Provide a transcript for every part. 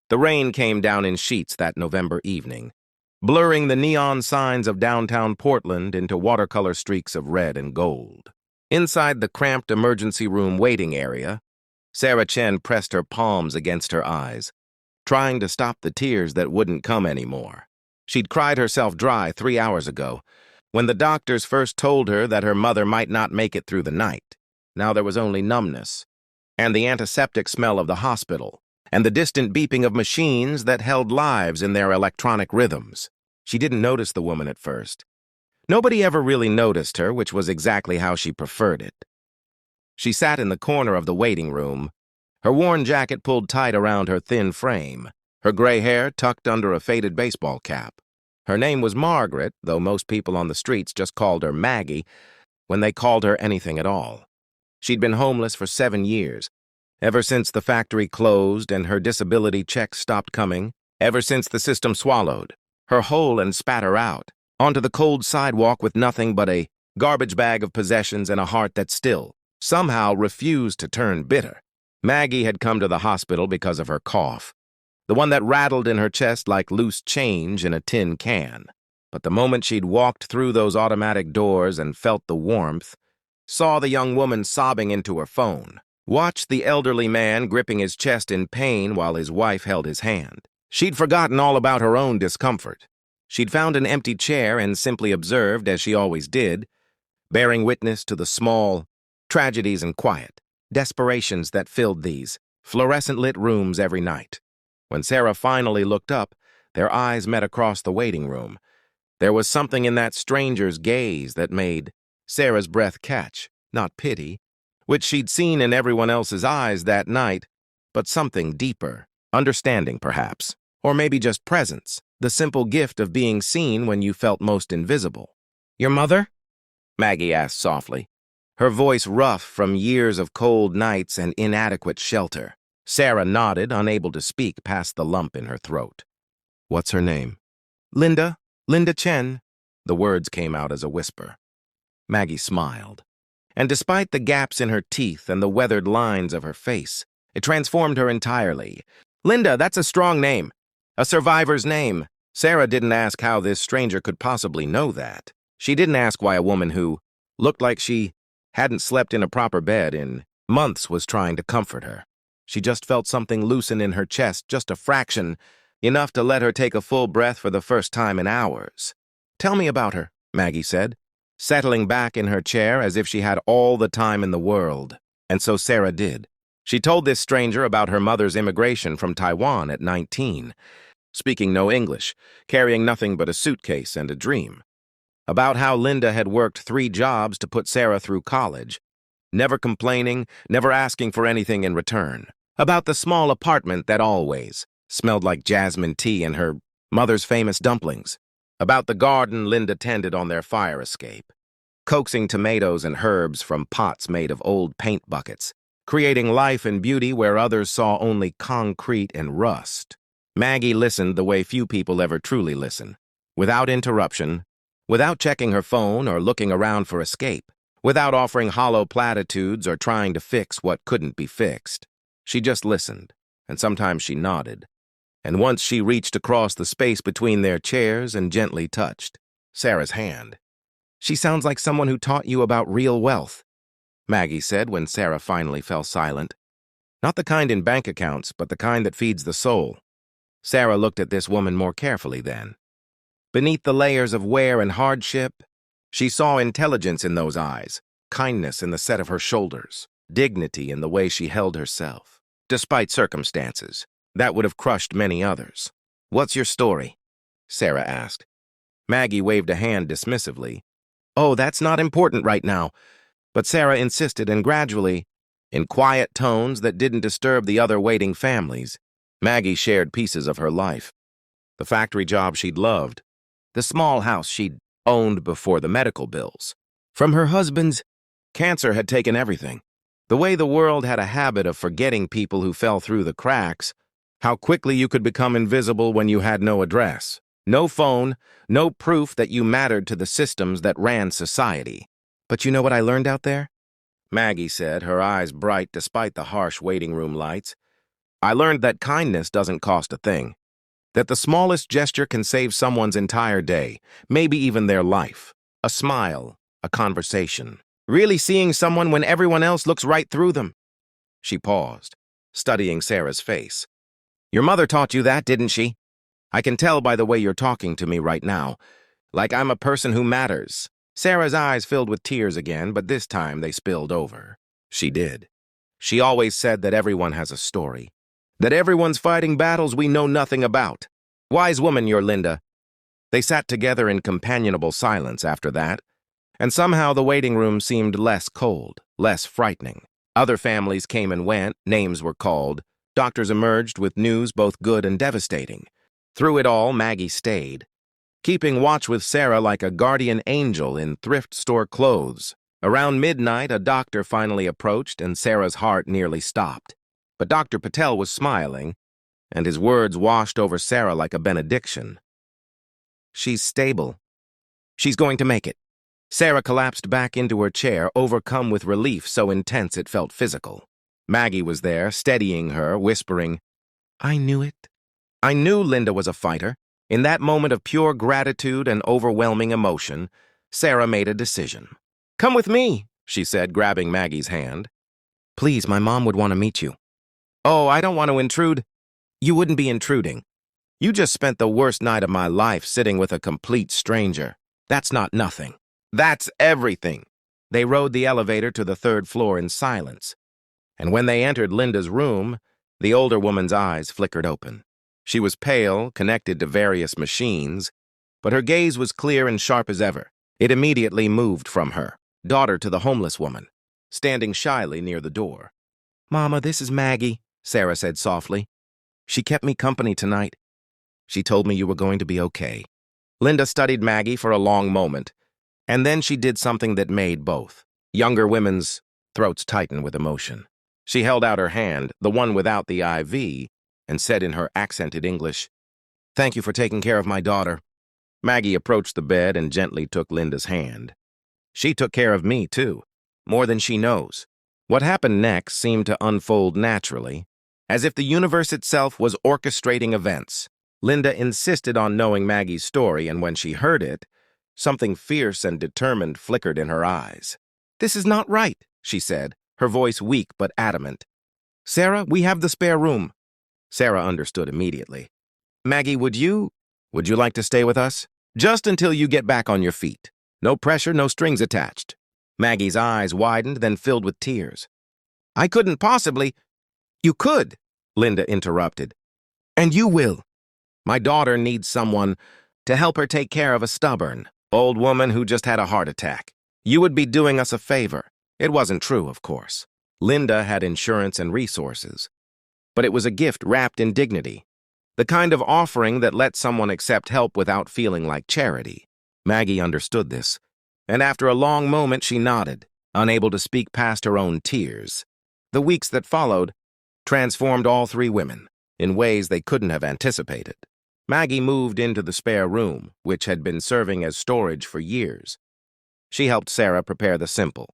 The rain came down in sheets that November evening, blurring the neon signs of downtown Portland into watercolor streaks of red and gold. Inside the cramped emergency room waiting area, Sarah Chen pressed her palms against her eyes, trying to stop the tears that wouldn't come anymore. She'd cried herself dry 3 hours ago, when the doctors first told her that her mother might not make it through the night. Now there was only numbness, and the antiseptic smell of the hospital, and the distant beeping of machines that held lives in their electronic rhythms. She didn't notice the woman at first. Nobody ever really noticed her, which was exactly how she preferred it. She sat in the corner of the waiting room, her worn jacket pulled tight around her thin frame, her gray hair tucked under a faded baseball cap. Her name was Margaret, though most people on the streets just called her Maggie when they called her anything at all. She'd been homeless for 7 years, ever since the factory closed and her disability checks stopped coming, ever since the system swallowed her whole and spat her out onto the cold sidewalk with nothing but a garbage bag of possessions and a heart that still, somehow, refused to turn bitter. Maggie had come to the hospital because of her cough, the one that rattled in her chest like loose change in a tin can. But the moment she'd walked through those automatic doors and felt the warmth, saw the young woman sobbing into her phone, watched the elderly man gripping his chest in pain while his wife held his hand, she'd forgotten all about her own discomfort. She'd found an empty chair and simply observed, as she always did, bearing witness to the small tragedies and quiet desperations that filled these fluorescent-lit rooms every night. When Sarah finally looked up, their eyes met across the waiting room. There was something in that stranger's gaze that made Sarah's breath catch, not pity, which she'd seen in everyone else's eyes that night, but something deeper, understanding perhaps, or maybe just presence, the simple gift of being seen when you felt most invisible. "Your mother?" Maggie asked softly, her voice rough from years of cold nights and inadequate shelter. Sarah nodded, unable to speak past the lump in her throat. "What's her name?" "Linda Chen." The words came out as a whisper. Maggie smiled, and despite the gaps in her teeth and the weathered lines of her face, it transformed her entirely. "Linda, that's a strong name. A survivor's name." Sarah didn't ask how this stranger could possibly know that. She didn't ask why a woman who looked like she hadn't slept in a proper bed in months was trying to comfort her. She just felt something loosen in her chest, just a fraction, enough to let her take a full breath for the first time in hours. "Tell me about her," Maggie said, settling back in her chair as if she had all the time in the world. And so Sarah did. She told this stranger about her mother's immigration from Taiwan at 19, speaking no English, carrying nothing but a suitcase and a dream. About how Linda had worked 3 jobs to put Sarah through college, never complaining, never asking for anything in return. About the small apartment that always smelled like jasmine tea and her mother's famous dumplings. About the garden Linda tended on their fire escape, coaxing tomatoes and herbs from pots made of old paint buckets, creating life and beauty where others saw only concrete and rust. Maggie listened the way few people ever truly listen, without interruption, without checking her phone or looking around for escape, without offering hollow platitudes or trying to fix what couldn't be fixed. She just listened, and sometimes she nodded. And once she reached across the space between their chairs and gently touched Sarah's hand. "She sounds like someone who taught you about real wealth," Maggie said when Sarah finally fell silent. "Not the kind in bank accounts, but the kind that feeds the soul." Sarah looked at this woman more carefully then. Beneath the layers of wear and hardship, she saw intelligence in those eyes, kindness in the set of her shoulders, dignity in the way she held herself, despite circumstances that would have crushed many others. "What's your story?" Sarah asked. Maggie waved a hand dismissively. "Oh, that's not important right now." But Sarah insisted, and gradually, in quiet tones that didn't disturb the other waiting families, Maggie shared pieces of her life. The factory job she'd loved, the small house she'd owned before the medical bills. From her husband's, cancer had taken everything. The way the world had a habit of forgetting people who fell through the cracks, how quickly you could become invisible when you had no address, no phone, no proof that you mattered to the systems that ran society. "But you know what I learned out there?" Maggie said, her eyes bright despite the harsh waiting room lights. I learned that kindness doesn't cost a thing, that the smallest gesture can save someone's entire day, maybe even their life. A smile, a conversation, really seeing someone when everyone else looks right through them. She paused, studying Sarah's face. Your mother taught you that, didn't she? I can tell by the way you're talking to me right now, like I'm a person who matters. Sarah's eyes filled with tears again, but this time they spilled over. She did. She always said that everyone has a story, that everyone's fighting battles we know nothing about. Wise woman, you're Linda. They sat together in companionable silence after that, and somehow the waiting room seemed less cold, less frightening. Other families came and went, names were called, doctors emerged with news both good and devastating. Through it all, Maggie stayed, keeping watch with Sarah like a guardian angel in thrift store clothes. Around midnight, a doctor finally approached, and Sarah's heart nearly stopped. But Dr. Patel was smiling, and his words washed over Sarah like a benediction. She's stable. She's going to make it. Sarah collapsed back into her chair, overcome with relief so intense it felt physical. Maggie was there, steadying her, whispering, I knew it. I knew Linda was a fighter. In that moment of pure gratitude and overwhelming emotion, Sarah made a decision. Come with me, she said, grabbing Maggie's hand. Please, my mom would want to meet you. Oh, I don't want to intrude. You wouldn't be intruding. You just spent the worst night of my life sitting with a complete stranger. That's not nothing. That's everything. They rode the elevator to the third floor in silence. And when they entered Linda's room, the older woman's eyes flickered open. She was pale, connected to various machines, but her gaze was clear and sharp as ever. It immediately moved from her, daughter to the homeless woman, standing shyly near the door. Mama, this is Maggie, Sarah said softly. She kept me company tonight. She told me you were going to be okay. Linda studied Maggie for a long moment, and then she did something that made both younger women's throats tighten with emotion. She held out her hand, the one without the IV, and said in her accented English, Thank you for taking care of my daughter. Maggie approached the bed and gently took Linda's hand. She took care of me, too, more than she knows. What happened next seemed to unfold naturally, as if the universe itself was orchestrating events. Linda insisted on knowing Maggie's story, and when she heard it, something fierce and determined flickered in her eyes. This is not right, she said, her voice weak but adamant. Sarah, we have the spare room. Sarah understood immediately. Maggie, would you like to stay with us? Just until you get back on your feet. No pressure, no strings attached. Maggie's eyes widened, then filled with tears. I couldn't possibly. You could, Linda interrupted. And you will. My daughter needs someone to help her take care of a stubborn, old woman who just had a heart attack. You would be doing us a favor. It wasn't true, of course. Linda had insurance and resources. But it was a gift wrapped in dignity. The kind of offering that lets someone accept help without feeling like charity. Maggie understood this, and after a long moment she nodded, unable to speak past her own tears. The weeks that followed transformed all three women in ways they couldn't have anticipated. Maggie moved into the spare room, which had been serving as storage for years. She helped Sarah prepare the simple,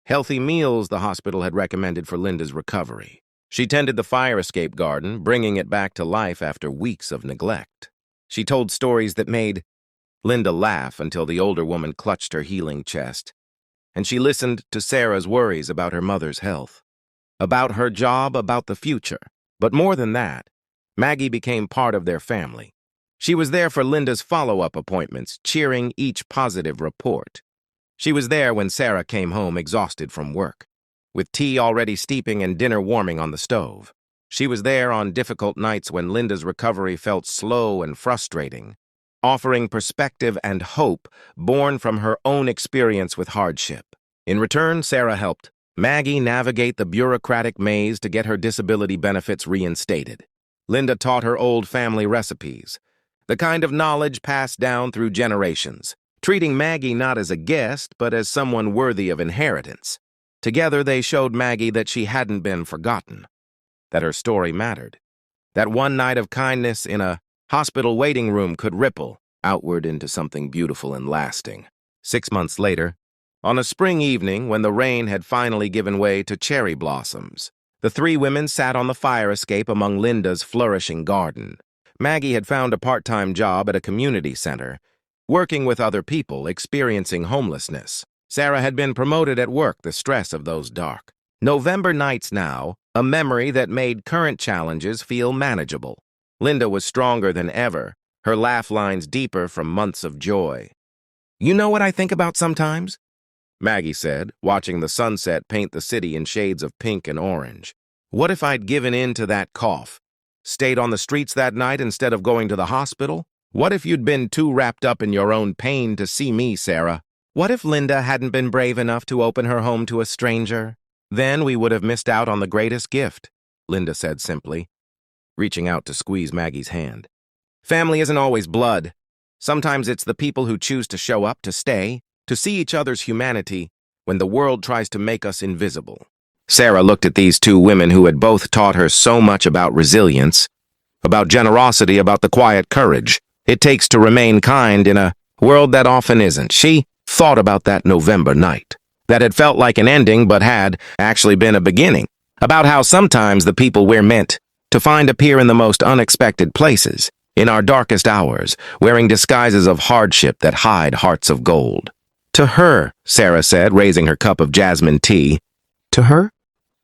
healthy meals the hospital had recommended for Linda's recovery. She tended the fire escape garden, bringing it back to life after weeks of neglect. She told stories that made Linda laugh until the older woman clutched her healing chest, and she listened to Sarah's worries about her mother's health, about her job, about the future. But more than that, Maggie became part of their family. She was there for Linda's follow-up appointments, cheering each positive report. She was there when Sarah came home exhausted from work, with tea already steeping and dinner warming on the stove. She was there on difficult nights when Linda's recovery felt slow and frustrating, offering perspective and hope born from her own experience with hardship. In return, Sarah helped Maggie navigate the bureaucratic maze to get her disability benefits reinstated. Linda taught her old family recipes, the kind of knowledge passed down through generations, treating Maggie not as a guest, but as someone worthy of inheritance. Together, they showed Maggie that she hadn't been forgotten, that her story mattered, that one night of kindness in a hospital waiting room could ripple outward into something beautiful and lasting. 6 months later, on a spring evening when the rain had finally given way to cherry blossoms, The three women sat on the fire escape among Linda's flourishing garden. Maggie had found a part-time job at a community center, working with other people experiencing homelessness. Sarah had been promoted at work, the stress of those dark November nights now, a memory that made current challenges feel manageable. Linda was stronger than ever, her laugh lines deeper from months of joy. "You know what I think about sometimes?" Maggie said, watching the sunset paint the city in shades of pink and orange. "What if I'd given in to that cough? Stayed on the streets that night instead of going to the hospital? What if you'd been too wrapped up in your own pain to see me, Sarah? What if Linda hadn't been brave enough to open her home to a stranger? Then we would have missed out on the greatest gift," Linda said simply, reaching out to squeeze Maggie's hand. "Family isn't always blood. Sometimes it's the people who choose to show up, to stay, to see each other's humanity when the world tries to make us invisible." Sarah looked at these two women who had both taught her so much about resilience, about generosity, about the quiet courage it takes to remain kind in a world that often isn't. She thought about that November night, that had felt like an ending but had actually been a beginning, about how sometimes the people we're meant to find appear in the most unexpected places, in our darkest hours, wearing disguises of hardship that hide hearts of gold. "To her," Sarah said, raising her cup of jasmine tea. "To her?"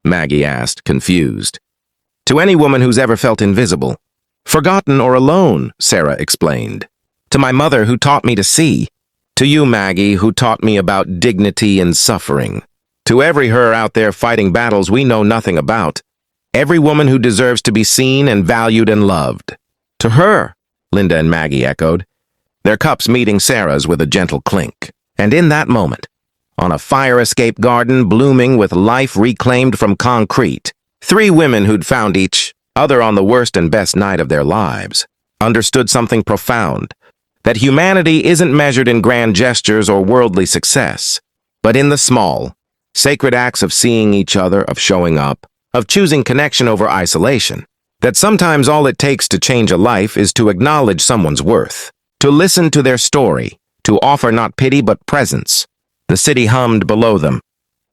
Maggie asked, confused. "To any woman who's ever felt invisible. Forgotten or alone," Sarah explained. "To my mother who taught me to see. To you, Maggie, who taught me about dignity and suffering. To every her out there fighting battles we know nothing about. Every woman who deserves to be seen and valued and loved." "To her," Linda and Maggie echoed, their cups meeting Sarah's with a gentle clink. And in that moment, on a fire escape garden blooming with life reclaimed from concrete, three women who'd found each other on the worst and best night of their lives understood something profound, that humanity isn't measured in grand gestures or worldly success, but in the small, sacred acts of seeing each other, of showing up, of choosing connection over isolation. That sometimes all it takes to change a life is to acknowledge someone's worth, to listen to their story, to offer not pity but presence. The city hummed below them,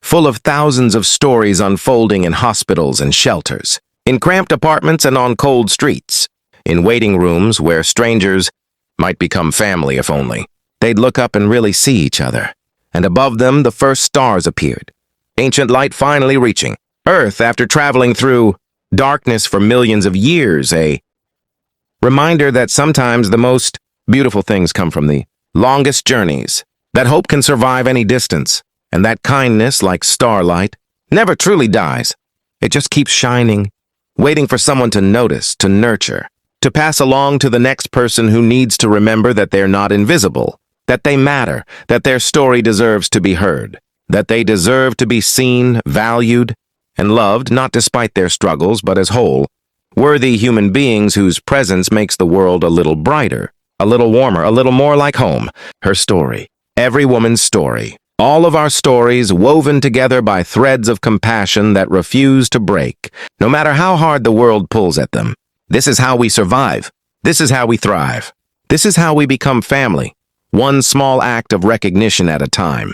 full of thousands of stories unfolding in hospitals and shelters, in cramped apartments and on cold streets, in waiting rooms where strangers might become family if only they'd look up and really see each other. And above them, the first stars appeared, ancient light finally reaching Earth after traveling through darkness for millions of years, a reminder that sometimes the most beautiful things come from the longest journeys, that hope can survive any distance, and that kindness, like starlight, never truly dies. It just keeps shining, waiting for someone to notice, to nurture, to pass along to the next person who needs to remember that they're not invisible, that they matter, that their story deserves to be heard, that they deserve to be seen, valued, and loved, not despite their struggles, but as whole, worthy human beings whose presence makes the world a little brighter, a little warmer, a little more like home. Her story, every woman's story, all of our stories woven together by threads of compassion that refuse to break, no matter how hard the world pulls at them. This is how we survive. This is how we thrive. This is how we become family, one small act of recognition at a time.